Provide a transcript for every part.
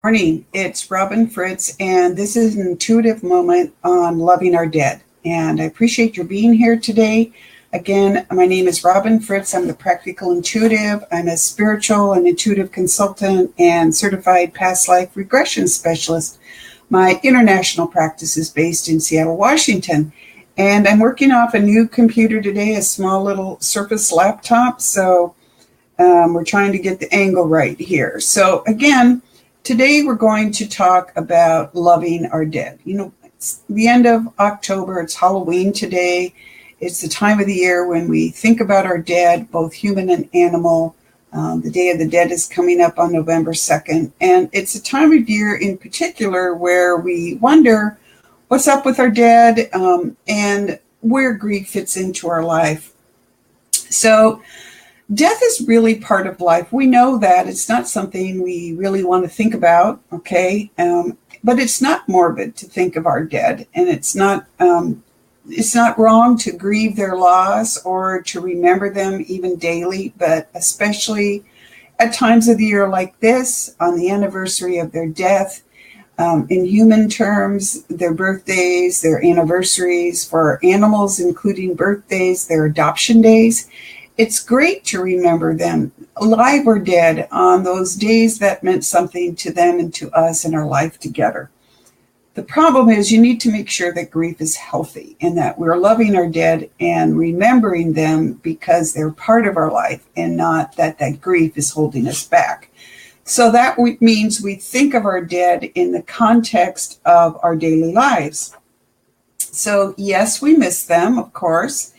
Morning, it's Robin Fritz, and this is an intuitive moment on loving our dead. And I appreciate your being here today. Again, my name is Robin Fritz. I'm the practical intuitive. I'm a spiritual and intuitive consultant and certified past life regression specialist. My international practice is based in Seattle, Washington. And I'm working off a new computer today, a small little Surface laptop. So we're trying to get the angle right here. So again, today we're going to talk about loving our dead. It's the end of October. It's Halloween today. It's the time of the year when we think about our dead, both human and animal. The Day of the Dead is coming up on November 2nd. And it's a time of year in particular where we wonder what's up with our dead and where grief fits into our life. So death is really part of life. We know that it's not something we really want to think about, okay? But it's not morbid to think of our dead, and it's not wrong to grieve their loss or to remember them even daily, but especially at times of the year like this, on the anniversary of their death. In human terms, their birthdays, their anniversaries, for animals, including birthdays, their adoption days. It's great to remember them, alive or dead, on those days that meant something to them and to us in our life together. The problem is you need to make sure that grief is healthy and that we're loving our dead and remembering them because they're part of our life and not that grief is holding us back. So that means we think of our dead in the context of our daily lives. So yes, we miss them, of course.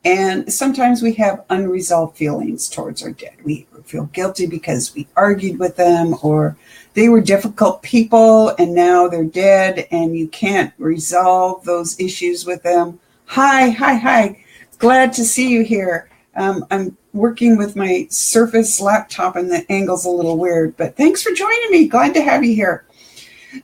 And sometimes we have unresolved feelings towards our dead. We feel guilty because we argued with them, or they were difficult people and now they're dead and you can't resolve those issues with them. Hi. Glad to see you here. I'm working with my Surface laptop and the angle's a little weird, but thanks for joining me. Glad to have you here.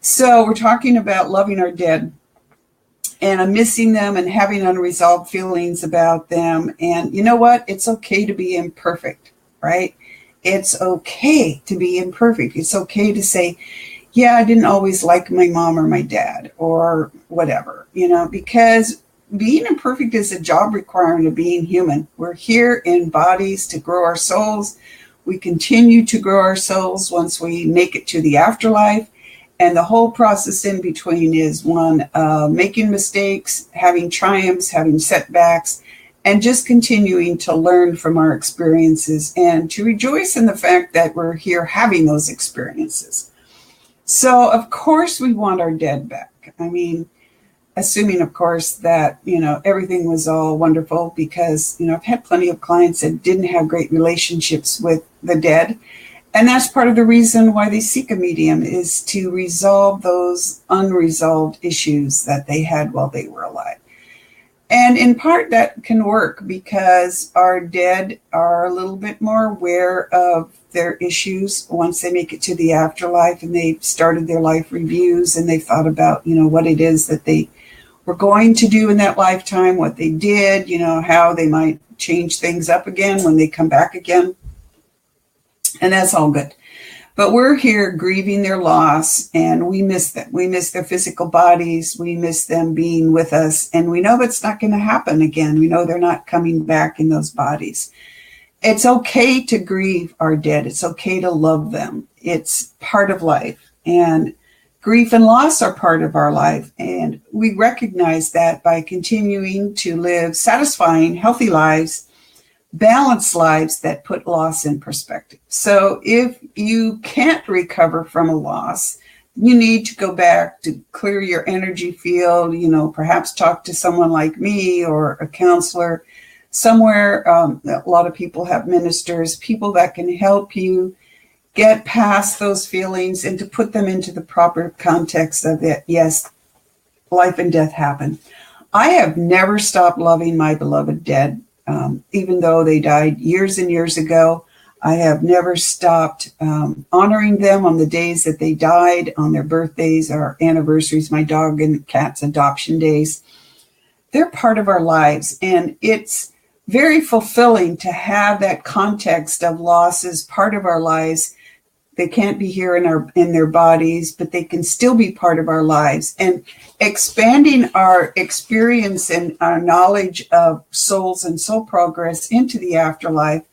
So we're talking about loving our dead. And I'm missing them and having unresolved feelings about them. And you know what? It's okay to be imperfect, right? It's okay to be imperfect. It's okay to say, yeah, I didn't always like my mom or my dad or whatever, because being imperfect is a job requirement of being human. We're here in bodies to grow our souls. We continue to grow our souls once we make it to the afterlife. And the whole process in between is one, making mistakes, having triumphs, having setbacks, and just continuing to learn from our experiences and to rejoice in the fact that we're here having those experiences. So, of course, we want our dead back. I mean, assuming, of course, that, everything was all wonderful because, I've had plenty of clients that didn't have great relationships with the dead. And that's part of the reason why they seek a medium, is to resolve those unresolved issues that they had while they were alive. And in part that can work because our dead are a little bit more aware of their issues once they make it to the afterlife and they've started their life reviews and they've thought about, what it is that they were going to do in that lifetime, what they did, how they might change things up again when they come back again. And that's all good. But we're here grieving their loss, and we miss them. We miss their physical bodies. We miss them being with us. And we know that's not going to happen again. We know they're not coming back in those bodies. It's okay to grieve our dead. It's okay to love them. It's part of life. And grief and loss are part of our life. And we recognize that by continuing to live satisfying, healthy lives, balanced lives that put loss in perspective. So if you can't recover from a loss, you need to go back to clear your energy field, perhaps talk to someone like me or a counselor somewhere. A lot of people have ministers, people that can help you get past those feelings and to put them into the proper context of it. Yes, life and death happen. I have never stopped loving my beloved dead. Even though they died years and years ago, I have never stopped honoring them on the days that they died, on their birthdays, our anniversaries, my dog and cat's adoption days. They're part of our lives, and it's very fulfilling to have that context of loss as part of our lives. They can't be here in their bodies, but they can still be part of our lives. And expanding our experience and our knowledge of souls and soul progress into the afterlife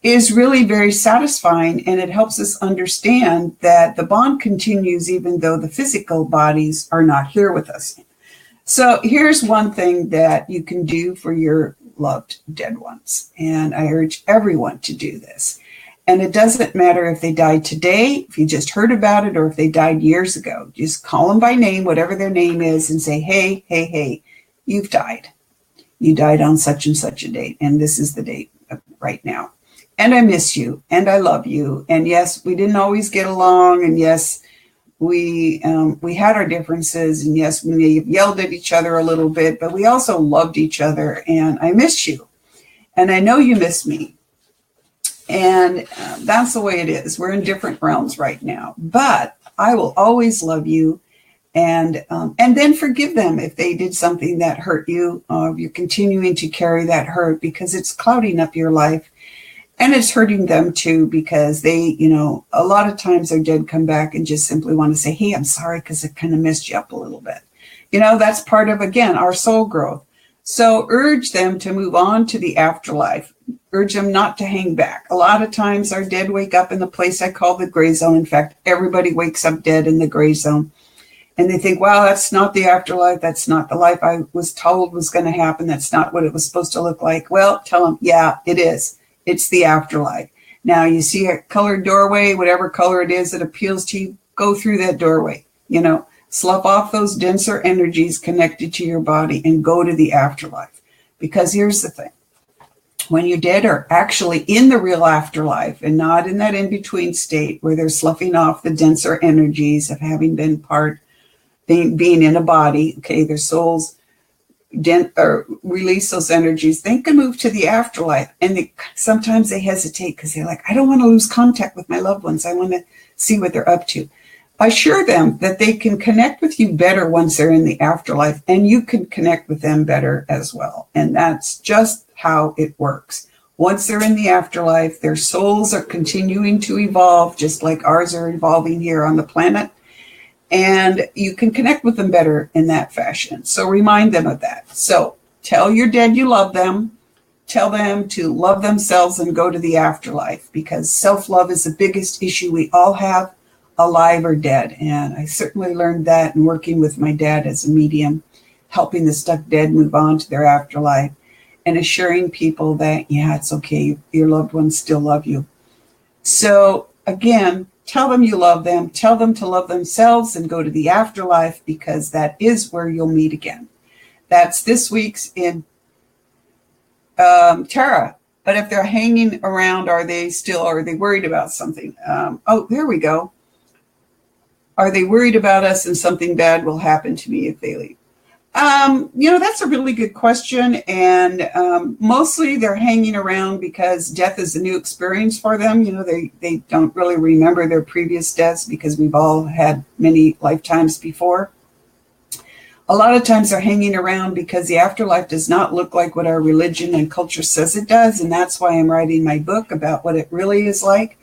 is really very satisfying, and it helps us understand that the bond continues even though the physical bodies are not here with us. So here's one thing that you can do for your loved dead ones, and I urge everyone to do this. And it doesn't matter if they died today, if you just heard about it, or if they died years ago. Just call them by name, whatever their name is, and say, hey, you've died. You died on such and such a date, and this is the date right now. And I miss you, and I love you. And yes, we didn't always get along, and yes, we had our differences, and yes, we may have yelled at each other a little bit, but we also loved each other, and I miss you. And I know you miss me. And that's the way it is. We're in different realms right now, but I will always love you, and then forgive them if they did something that hurt you. You're continuing to carry that hurt because it's clouding up your life, and it's hurting them too, because they, a lot of times their dead come back and just simply want to say, hey, I'm sorry because I kind of messed you up a little bit. That's part of, again, our soul growth. So urge them to move on to the afterlife. Urge them not to hang back. A lot of times our dead wake up in the place I call the gray zone. In fact, everybody wakes up dead in the gray zone. And they think, wow, that's not the afterlife. That's not the life I was told was going to happen. That's not what it was supposed to look like. Well, tell them, yeah, it is. It's the afterlife. Now, you see a colored doorway, whatever color it is that appeals to you, go through that doorway. Slough off those denser energies connected to your body and go to the afterlife. Because here's the thing. When you're dead are actually in the real afterlife and not in that in-between state where they're sloughing off the denser energies of having been being in a body, okay, their souls release those energies, they can move to the afterlife. And sometimes they hesitate because they're like, I don't want to lose contact with my loved ones. I want to see what they're up to. Assure them that they can connect with you better once they're in the afterlife, and you can connect with them better as well. And that's just how it works. Once they're in the afterlife, their souls are continuing to evolve, just like ours are evolving here on the planet. And you can connect with them better in that fashion. So remind them of that. So tell your dead you love them. Tell them to love themselves and go to the afterlife, because self-love is the biggest issue we all have, alive or dead. And I certainly learned that in working with my dad as a medium, helping the stuck dead move on to their afterlife, and assuring people that, yeah, it's okay. Your loved ones still love you. So again, tell them you love them. Tell them to love themselves and go to the afterlife, because that is where you'll meet again. That's this week's in Tara. But if they're hanging around, are they worried about something? Oh, there we go. Are they worried about us and something bad will happen to me if they leave? That's a really good question. And mostly they're hanging around because death is a new experience for them. They don't really remember their previous deaths because we've all had many lifetimes before. A lot of times they're hanging around because the afterlife does not look like what our religion and culture says it does. And that's why I'm writing my book about what it really is like.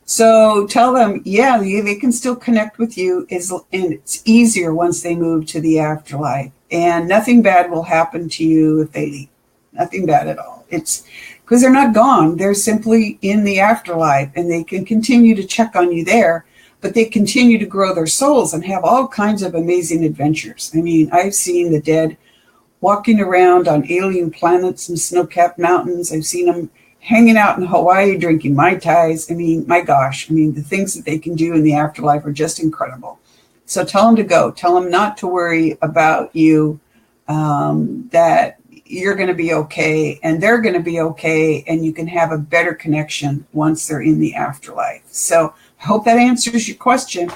So tell them, yeah, they can still connect with you, and it's easier once they move to the afterlife. And nothing bad will happen to you if they leave. Nothing bad at all. It's because they're not gone. They're simply in the afterlife, and they can continue to check on you there, but they continue to grow their souls and have all kinds of amazing adventures. I mean, I've seen the dead walking around on alien planets and snow-capped mountains. I've seen them hanging out in Hawaii, drinking Mai Tais. I mean, my gosh, the things that they can do in the afterlife are just incredible. So tell them to go. Tell them not to worry about you, that you're going to be okay and they're going to be okay, and you can have a better connection once they're in the afterlife. So I hope that answers your question.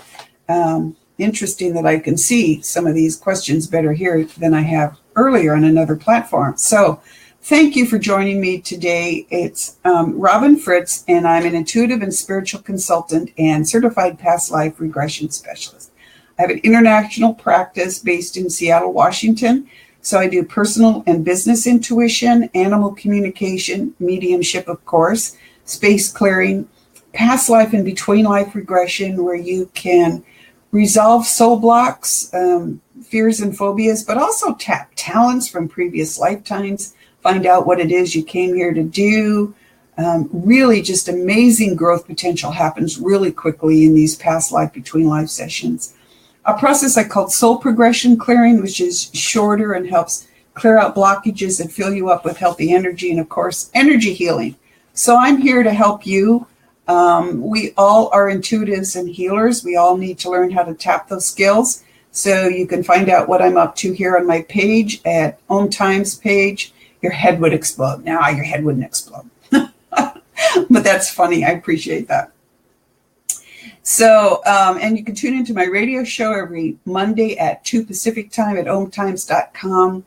Interesting that I can see some of these questions better here than I have earlier on another platform. So thank you for joining me today. It's Robin Fritz, and I'm an intuitive and spiritual consultant and certified past life regression specialist. I have an international practice based in Seattle, Washington. So I do personal and business intuition, animal communication, mediumship, of course, space clearing, past life and between life regression, where you can resolve soul blocks, fears and phobias, but also tap talents from previous lifetimes, find out what it is you came here to do. Really just amazing growth potential happens really quickly in these past life between life sessions. A process I called soul progression clearing, which is shorter and helps clear out blockages and fill you up with healthy energy, and of course, energy healing. So I'm here to help you. We all are intuitives and healers. We all need to learn how to tap those skills. So you can find out what I'm up to here on my page at Om Times page. Your head would explode. Now your head wouldn't explode. But that's funny. I appreciate that. So, and you can tune into my radio show every Monday at 2 Pacific time at omtimes.com.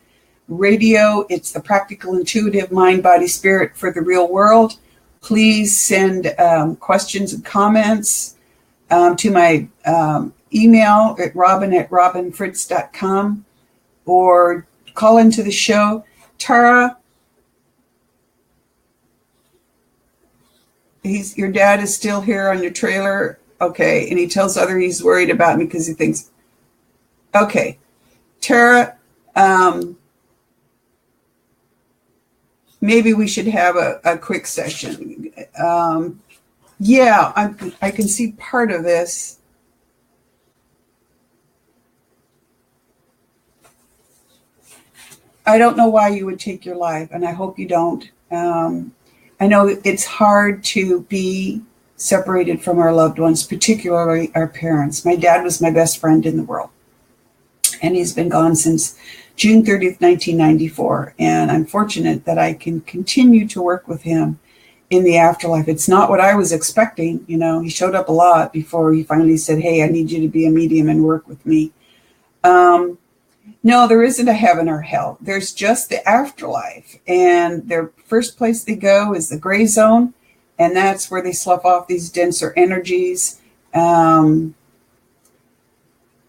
Radio, it's the practical, intuitive mind, body, spirit for the real world. Please send questions and comments to my email at robin@robinfritz.com, or call into the show. Tara, your dad is still here on your trailer. Okay. And he tells other he's worried about me because he thinks, okay. Tara, maybe we should have a quick session. Yeah, I can see part of this. I don't know why you would take your life, and I hope you don't. I know it's hard to be separated from our loved ones, particularly our parents. My dad was my best friend in the world, and he's been gone since June 30th, 1994. And I'm fortunate that I can continue to work with him in the afterlife. It's not what I was expecting. You know, he showed up a lot before he finally said, hey, I need you to be a medium and work with me. No, there isn't a heaven or hell. There's just the afterlife. And their first place they go is the gray zone. And that's where they slough off these denser energies.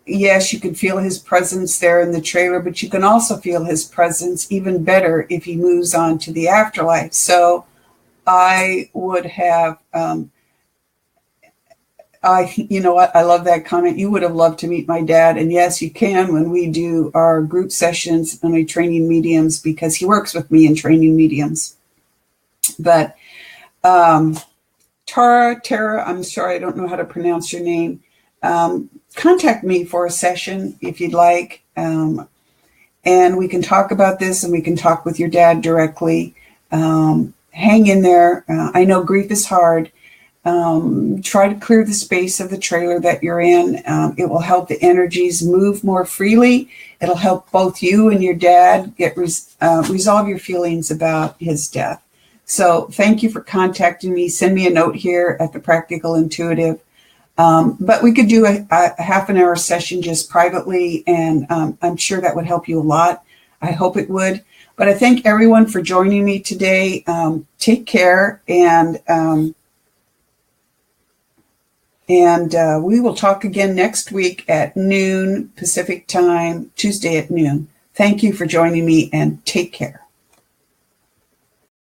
Yes, you can feel his presence there in the trailer, but you can also feel his presence even better if he moves on to the afterlife. So I would have, you know what? I love that comment. You would have loved to meet my dad. And yes, you can when we do our group sessions and we training mediums, because he works with me in training mediums. But Tara, I'm sorry, I don't know how to pronounce your name. Contact me for a session if you'd like. And we can talk about this, and we can talk with your dad directly. Hang in there. I know grief is hard. Try to clear the space of the trailer that you're in. It will help the energies move more freely. It'll help both you and your dad get resolve your feelings about his death. So thank you for contacting me. Send me a note here at the Practical Intuitive. But we could do a half an hour session just privately, and I'm sure that would help you a lot. I hope it would. But I thank everyone for joining me today. Take care, and we will talk again next week at noon Pacific time, Tuesday at noon. Thank you for joining me, and take care.